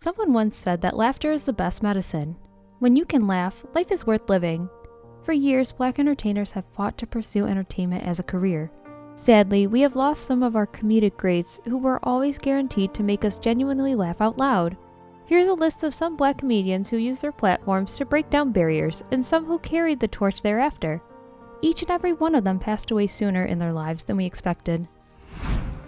Someone once said that laughter is the best medicine. When you can laugh, life is worth living. For years, Black entertainers have fought to pursue entertainment as a career. Sadly, we have lost some of our comedic greats who were always guaranteed to make us genuinely laugh out loud. Here's a list of some Black comedians who used their platforms to break down barriers and some who carried the torch thereafter. Each and every one of them passed away sooner in their lives than we expected.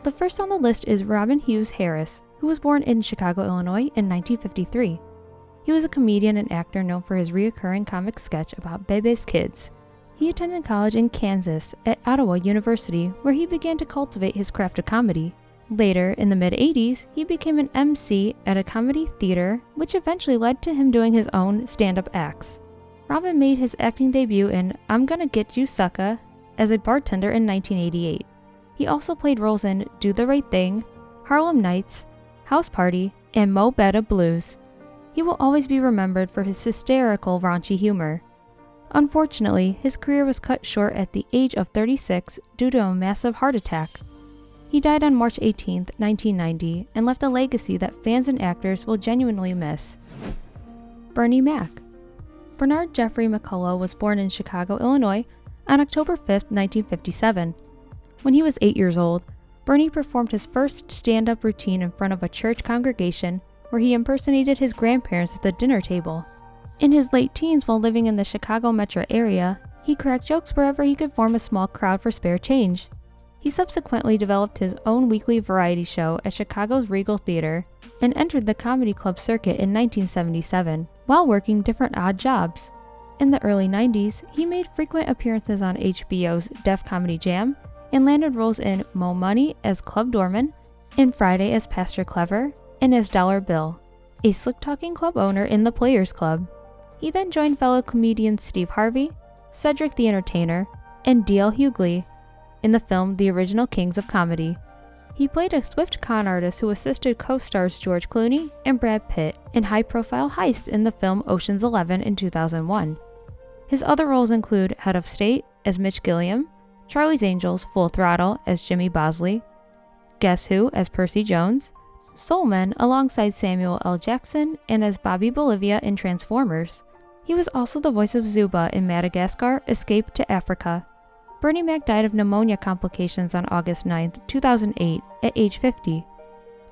The first on the list is Robin Hughes Harris, who was born in Chicago, Illinois in 1953. He was a comedian and actor known for his recurring comic sketch about Bebe's Kids. He attended college in Kansas at Ottawa University, where he began to cultivate his craft of comedy. Later, in the mid-80s, he became an MC at a comedy theater, which eventually led to him doing his own stand-up acts. Robin made his acting debut in I'm Gonna Get You Sucka as a bartender in 1988. He also played roles in Do the Right Thing, Harlem Nights, House Party, and Mo Better Blues. He will always be remembered for his hysterical, raunchy humor. Unfortunately, his career was cut short at the age of 36 due to a massive heart attack. He died on March 18, 1990, and left a legacy that fans and actors will genuinely miss. Bernie Mac. Bernard Jeffrey McCullough was born in Chicago, Illinois, on October 5, 1957. When he was 8 years old, Bernie performed his first stand-up routine in front of a church congregation where he impersonated his grandparents at the dinner table. In his late teens, while living in the Chicago metro area, he cracked jokes wherever he could form a small crowd for spare change. He subsequently developed his own weekly variety show at Chicago's Regal Theater and entered the comedy club circuit in 1977 while working different odd jobs. In the early 90s, he made frequent appearances on HBO's Def Comedy Jam and landed roles in Mo Money as Club Dorman, in Friday as Pastor Clever, and as Dollar Bill, a slick-talking club owner in the Players Club. He then joined fellow comedians Steve Harvey, Cedric the Entertainer, and D.L. Hughley in the film The Original Kings of Comedy. He played a swift con artist who assisted co-stars George Clooney and Brad Pitt in high-profile heists in the film Ocean's 11 in 2001. His other roles include Head of State as Mitch Gilliam, Charlie's Angels Full Throttle as Jimmy Bosley, Guess Who as Percy Jones, Soul Men alongside Samuel L. Jackson, and as Bobby Bolivia in Transformers. He was also the voice of Zuba in Madagascar Escape to Africa. Bernie Mac died of pneumonia complications on August 9, 2008, at age 50.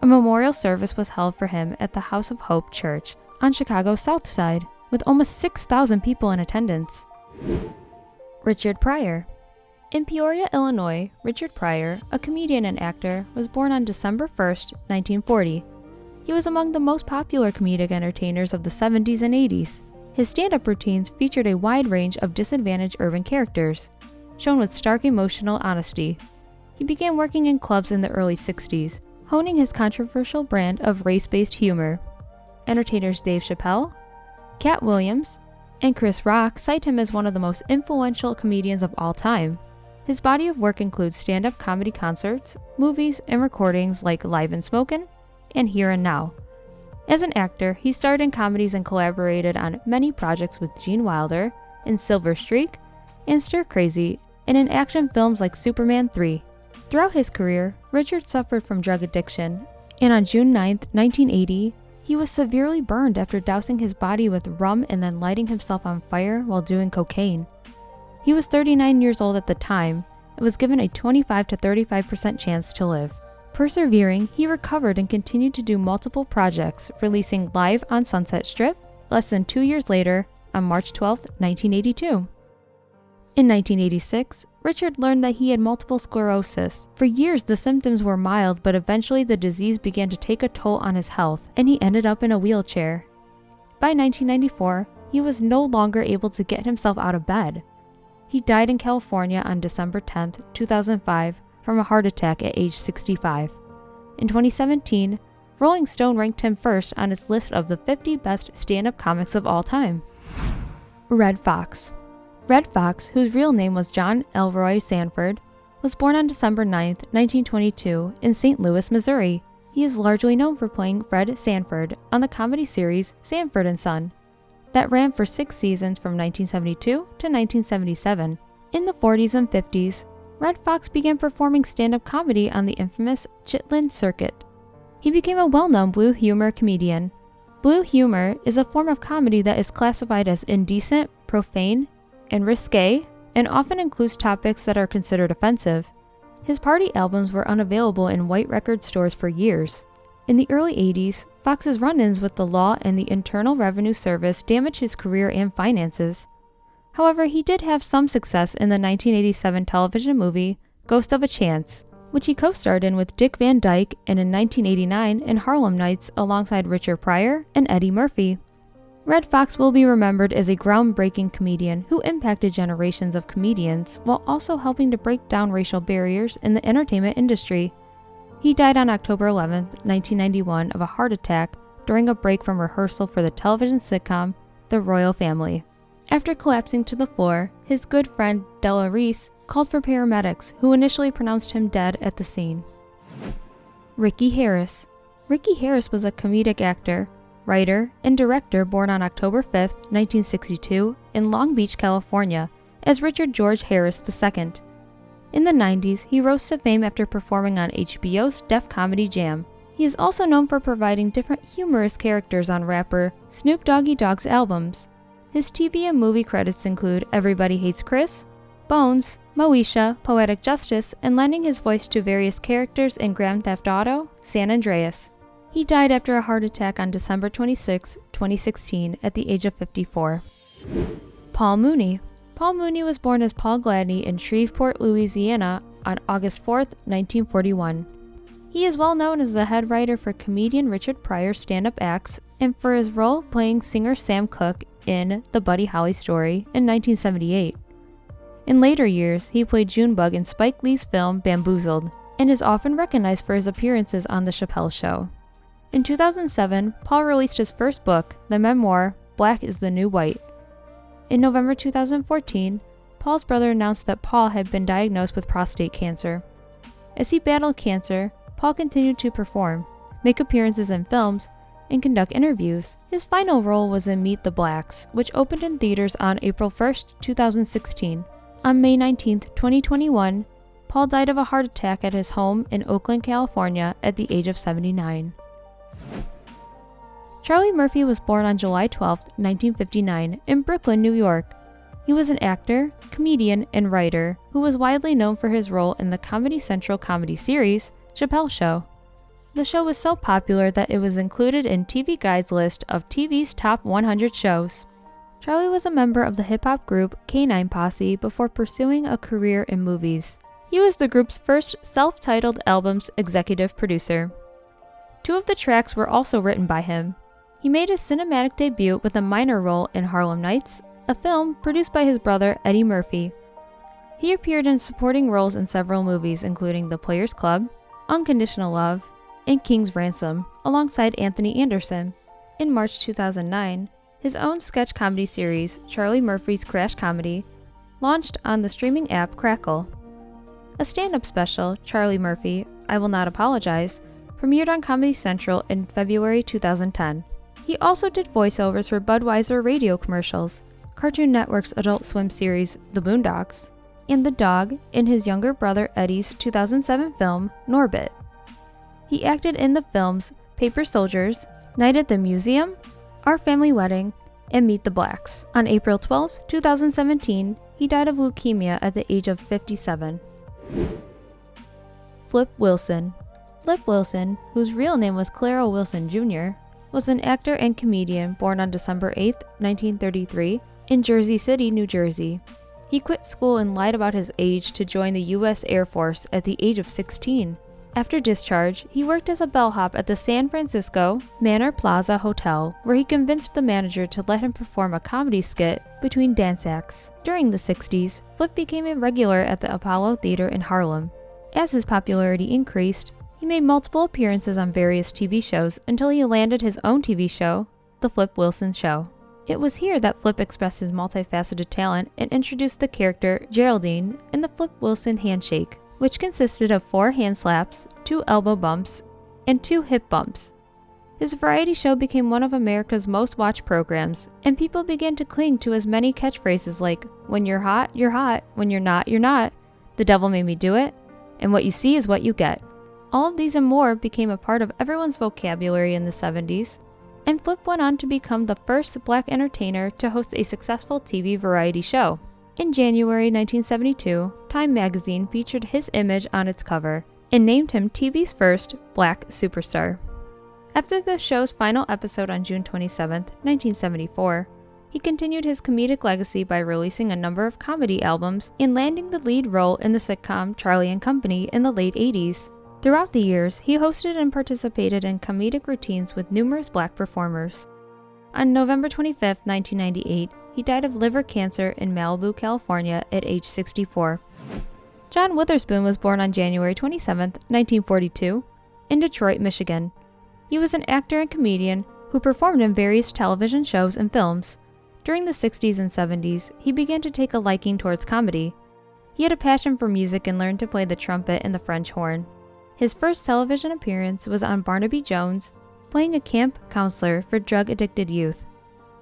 A memorial service was held for him at the House of Hope Church on Chicago's South Side, with almost 6,000 people in attendance. Richard Pryor. In Peoria, Illinois, Richard Pryor, a comedian and actor, was born on December 1, 1940. He was among the most popular comedic entertainers of the 70s and 80s. His stand-up routines featured a wide range of disadvantaged urban characters, shown with stark emotional honesty. He began working in clubs in the early 60s, honing his controversial brand of race-based humor. Entertainers Dave Chappelle, Cat Williams, and Chris Rock cite him as one of the most influential comedians of all time. His body of work includes stand-up comedy concerts, movies, and recordings like Live and Smokin' and Here and Now. As an actor, he starred in comedies and collaborated on many projects with Gene Wilder in Silver Streak and Stir Crazy, and in action films like Superman 3. Throughout his career, Richard suffered from drug addiction, and on June 9, 1980, he was severely burned after dousing his body with rum and then lighting himself on fire while doing cocaine. He was 39 years old at the time and was given a 25 to 35% chance to live. Persevering, he recovered and continued to do multiple projects, releasing Live on Sunset Strip less than 2 years later on March 12, 1982. In 1986, Richard learned that he had multiple sclerosis. For years, the symptoms were mild, but eventually the disease began to take a toll on his health, and he ended up in a wheelchair. By 1994, he was no longer able to get himself out of bed. He died in California on December 10, 2005, from a heart attack at age 65. In 2017, Rolling Stone ranked him first on its list of the 50 best stand-up comics of all time. Redd Foxx. Redd Foxx, whose real name was John Elroy Sanford, was born on December 9, 1922, in St. Louis, Missouri. He is largely known for playing Fred Sanford on the comedy series Sanford & Son, that ran for 6 seasons from 1972 to 1977. In the 40s and 50s, Redd Foxx began performing stand-up comedy on the infamous Chitlin circuit. He became a well-known blue humor comedian, Blue humor is a form of comedy that is classified as indecent, profane, and risque, and often includes topics that are considered offensive. His party albums were unavailable in white record stores for years. In the early 80s, Fox's run-ins with the law and the Internal Revenue Service damaged his career and finances. However, he did have some success in the 1987 television movie Ghost of a Chance, which he co-starred in with Dick Van Dyke, and in 1989 in Harlem Nights alongside Richard Pryor and Eddie Murphy. Red Fox will be remembered as a groundbreaking comedian who impacted generations of comedians while also helping to break down racial barriers in the entertainment industry. He died on October 11, 1991 of a heart attack during a break from rehearsal for the television sitcom The Royal Family. After collapsing to the floor, his good friend Della Reese called for paramedics, who initially pronounced him dead at the scene. Ricky Harris. Ricky Harris was a comedic actor, writer, and director born on October 5, 1962 in Long Beach, California, as Richard George Harris II. In the 90s, he rose to fame after performing on HBO's Def Comedy Jam. He is also known for providing different humorous characters on rapper Snoop Doggy Dogg's albums. His TV and movie credits include Everybody Hates Chris, Bones, Moesha, Poetic Justice, and lending his voice to various characters in Grand Theft Auto, San Andreas. He died after a heart attack on December 26, 2016, at the age of 54. Paul Mooney. Paul Mooney was born as Paul Gladney in Shreveport, Louisiana on August 4, 1941. He is well known as the head writer for comedian Richard Pryor's stand-up acts and for his role playing singer Sam Cooke in The Buddy Holly Story in 1978. In later years, he played Junebug in Spike Lee's film Bamboozled and is often recognized for his appearances on The Chappelle Show. In 2007, Paul released his first book, the memoir Black is the New White. In November 2014, Paul's brother announced that Paul had been diagnosed with prostate cancer. As he battled cancer, Paul continued to perform, make appearances in films, and conduct interviews. His final role was in Meet the Blacks, which opened in theaters on April 1, 2016. On May 19, 2021, Paul died of a heart attack at his home in Oakland, California at the age of 79. Charlie Murphy was born on July 12, 1959, in Brooklyn, New York. He was an actor, comedian, and writer who was widely known for his role in the Comedy Central comedy series, Chappelle Show. The show was so popular that it was included in TV Guide's list of TV's top 100 shows. Charlie was a member of the hip-hop group K9 Posse before pursuing a career in movies. He was the group's first self-titled album's executive producer. 2 of the tracks were also written by him. He made his cinematic debut with a minor role in Harlem Nights, a film produced by his brother Eddie Murphy. He appeared in supporting roles in several movies including The Players Club, Unconditional Love, and King's Ransom, alongside Anthony Anderson. In March 2009, his own sketch comedy series, Charlie Murphy's Crash Comedy, launched on the streaming app Crackle. A stand-up special, Charlie Murphy, I Will Not Apologize, premiered on Comedy Central in February 2010. He also did voiceovers for Budweiser radio commercials, Cartoon Network's Adult Swim series The Boondocks, and the dog in his younger brother Eddie's 2007 film Norbit. He acted in the films Paper Soldiers, Night at the Museum, Our Family Wedding, and Meet the Blacks. On April 12, 2017, he died of leukemia at the age of 57. Flip Wilson. Flip Wilson, whose real name was Clara Wilson Jr., was an actor and comedian born on December 8, 1933, in Jersey City, New Jersey. He quit school and lied about his age to join the U.S. Air Force at the age of 16. After discharge, he worked as a bellhop at the San Francisco Manor Plaza Hotel, where he convinced the manager to let him perform a comedy skit between dance acts. During the 60s, Flip became a regular at the Apollo Theater in Harlem. As his popularity increased, he made multiple appearances on various TV shows until he landed his own TV show, The Flip Wilson Show. It was here that Flip expressed his multifaceted talent and introduced the character Geraldine in the Flip Wilson Handshake, which consisted of 4 hand slaps, 2 elbow bumps, and 2 hip bumps. His variety show became one of America's most watched programs, and people began to cling to his many catchphrases like, "When you're hot, when you're not, you're not, the devil made me do it, and what you see is what you get." All of these and more became a part of everyone's vocabulary in the 70s, and Flip went on to become the first black entertainer to host a successful TV variety show. In January 1972, Time magazine featured his image on its cover and named him TV's first black superstar. After the show's final episode on June 27, 1974, he continued his comedic legacy by releasing a number of comedy albums and landing the lead role in the sitcom Charlie and Company in the late 80s. Throughout the years, he hosted and participated in comedic routines with numerous black performers. On November 25, 1998, he died of liver cancer in Malibu, California at age 64. John Witherspoon was born on January 27, 1942, in Detroit, Michigan. He was an actor and comedian who performed in various television shows and films. During the 60s and 70s, he began to take a liking towards comedy. He had a passion for music and learned to play the trumpet and the French horn. His first television appearance was on Barnaby Jones, playing a camp counselor for drug-addicted youth.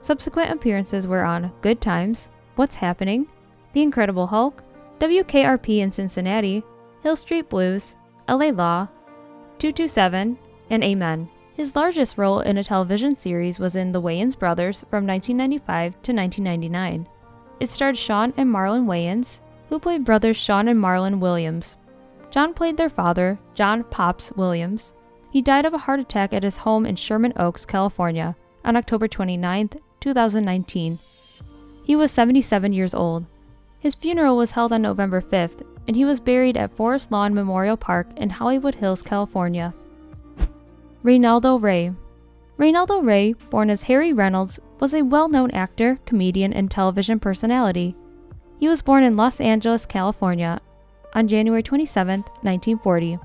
Subsequent appearances were on Good Times, What's Happening, The Incredible Hulk, WKRP in Cincinnati, Hill Street Blues, LA Law, 227, and Amen. His largest role in a television series was in The Wayans Brothers from 1995 to 1999. It starred Sean and Marlon Wayans, who played brothers Sean and Marlon Williams. John played their father, John Pops Williams. He died of a heart attack at his home in Sherman Oaks, California, on October 29, 2019. He was 77 years old. His funeral was held on November 5th, and he was buried at Forest Lawn Memorial Park in Hollywood Hills, California. Reynaldo Rey. Reynaldo Rey, born as Harry Reynolds, was a well-known actor, comedian, and television personality. He was born in Los Angeles, California, on January 27, 1940.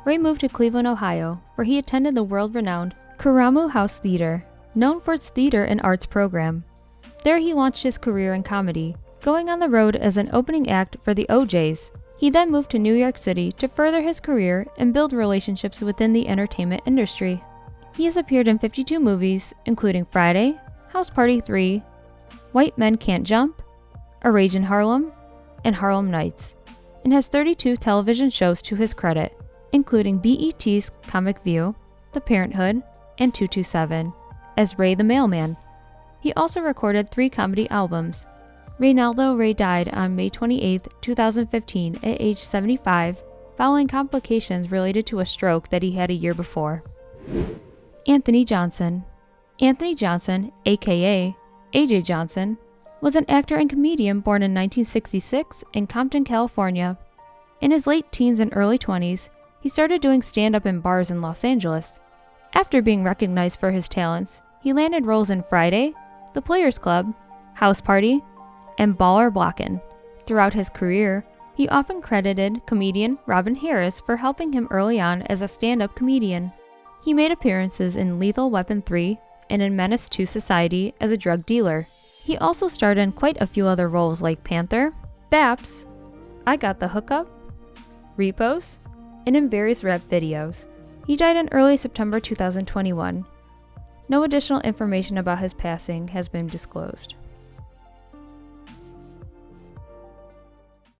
Rey moved to Cleveland, Ohio, where he attended the world-renowned Karamu House Theater, known for its theater and arts program. There he launched his career in comedy, going on the road as an opening act for the OJs. He then moved to New York City to further his career and build relationships within the entertainment industry. He has appeared in 52 movies, including Friday, House Party 3, White Men Can't Jump, A Rage in Harlem, and Harlem Nights, and has 32 television shows to his credit, including BET's Comic View, The Parenthood, and 227, as Ray the Mailman. He also recorded 3 comedy albums. Reynaldo Rey died on May 28, 2015 at age 75, following complications related to a stroke that he had a year before. Anthony Johnson. Anthony Johnson, aka AJ Johnson, was an actor and comedian born in 1966 in Compton, California. In his late teens and early 20s, he started doing stand-up in bars in Los Angeles. After being recognized for his talents, he landed roles in Friday, The Players Club, House Party, and Baller Blockin'. Throughout his career, he often credited comedian Robin Harris for helping him early on as a stand-up comedian. He made appearances in Lethal Weapon 3 and in Menace to Society as a drug dealer. He also starred in quite a few other roles like Panther, Baps, I Got the Hookup, Repos, and in various rap videos. He died in early September 2021. No additional information about his passing has been disclosed.